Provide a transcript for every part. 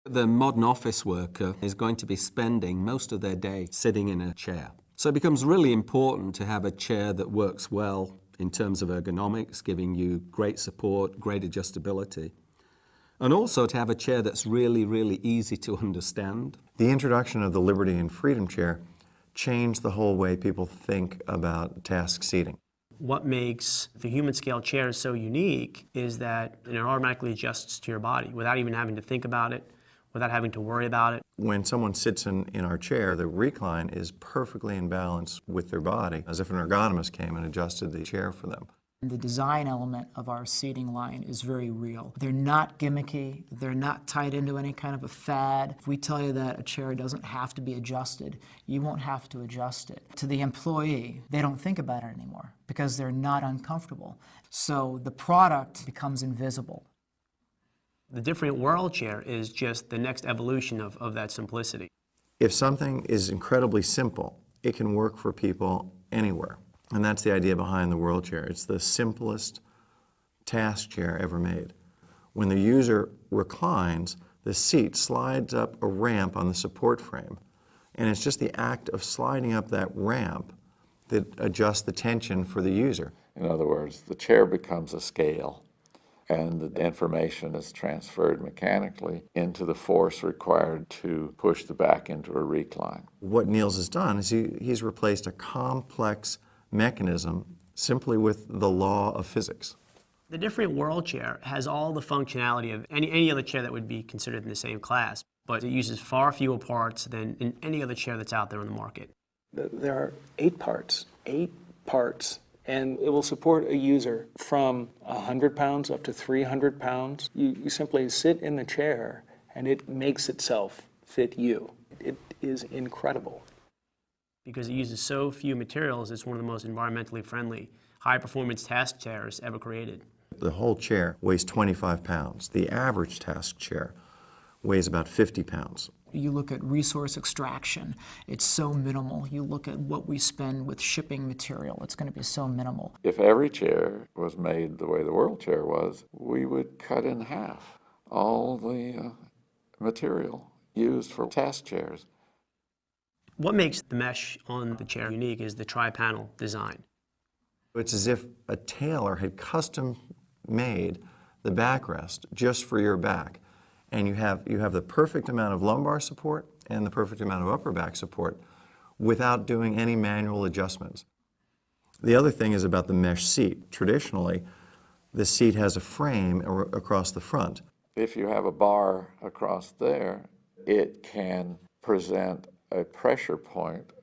The modern office worker is going to be spending most of their day sitting in a chair. So it becomes really important to have a chair that works well in terms of ergonomics, giving you great support, great adjustability. And also to have a chair that's really, really easy to understand. The introduction of the Liberty and Freedom chair changed the whole way people think about task seating. What makes the Humanscale chair so unique is that it automatically adjusts to your body without even having to think about it, without having to worry about it. When someone sits in our chair, the recline is perfectly in balance with their body, as if an ergonomist came and adjusted the chair for them. The design element of our seating line is very real. They're not gimmicky, they're not tied into any kind of a fad. If we tell you that a chair doesn't have to be adjusted, you won't have to adjust it. To the employee, they don't think about it anymore because they're not uncomfortable. So the product becomes invisible. The different world chair is just the next evolution of that simplicity. If something is incredibly simple, it can work for people anywhere. And that's the idea behind the world chair. It's the simplest task chair ever made. When the user reclines, the seat slides up a ramp on the support frame. And it's just the act of sliding up that ramp that adjusts the tension for the user. In other words, the chair becomes a scale, and the information is transferred mechanically into the force required to push the back into a recline. What Niels has done is he's replaced a complex mechanism simply with the law of physics. The different world chair has all the functionality of any other chair that would be considered in the same class, but it uses far fewer parts than in any other chair that's out there on the market. There are 8 parts, and it will support a user from 100 pounds up to 300 pounds. You simply sit in the chair and it makes itself fit you. It is incredible. Because it uses so few materials, it's one of the most environmentally friendly, high-performance task chairs ever created. The whole chair weighs 25 pounds. The average task chair weighs about 50 pounds. You look at resource extraction, it's so minimal. You look at what we spend with shipping material, it's going to be so minimal. If every chair was made the way the world chair was, we would cut in half all the material used for task chairs. What makes the mesh on the chair unique is the TriPanel design. It's as if a tailor had custom made the backrest just for your back. And you have the perfect amount of lumbar support and the perfect amount of upper back support without doing any manual adjustments. The other thing is about the mesh seat. Traditionally, the seat has a frame across the front. If you have a bar across there, it can present a pressure point.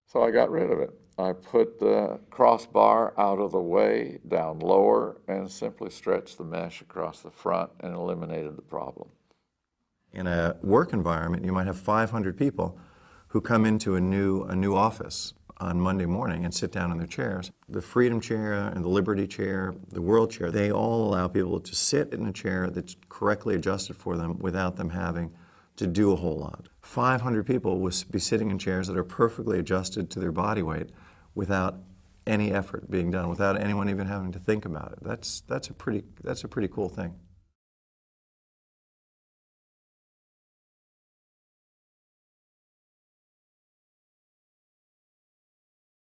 So I got rid of it. I put the crossbar out of the way, down lower, and simply stretched the mesh across the front and eliminated the problem. In a work environment, you might have 500 people who come into a new office on Monday morning and sit down in their chairs. The Freedom chair and the Liberty chair, the World chair, they all allow people to sit in a chair that's correctly adjusted for them without them having to do a whole lot. 500 people will be sitting in chairs that are perfectly adjusted to their body weight without any effort being done, without anyone even having to think about it. That's a pretty cool thing.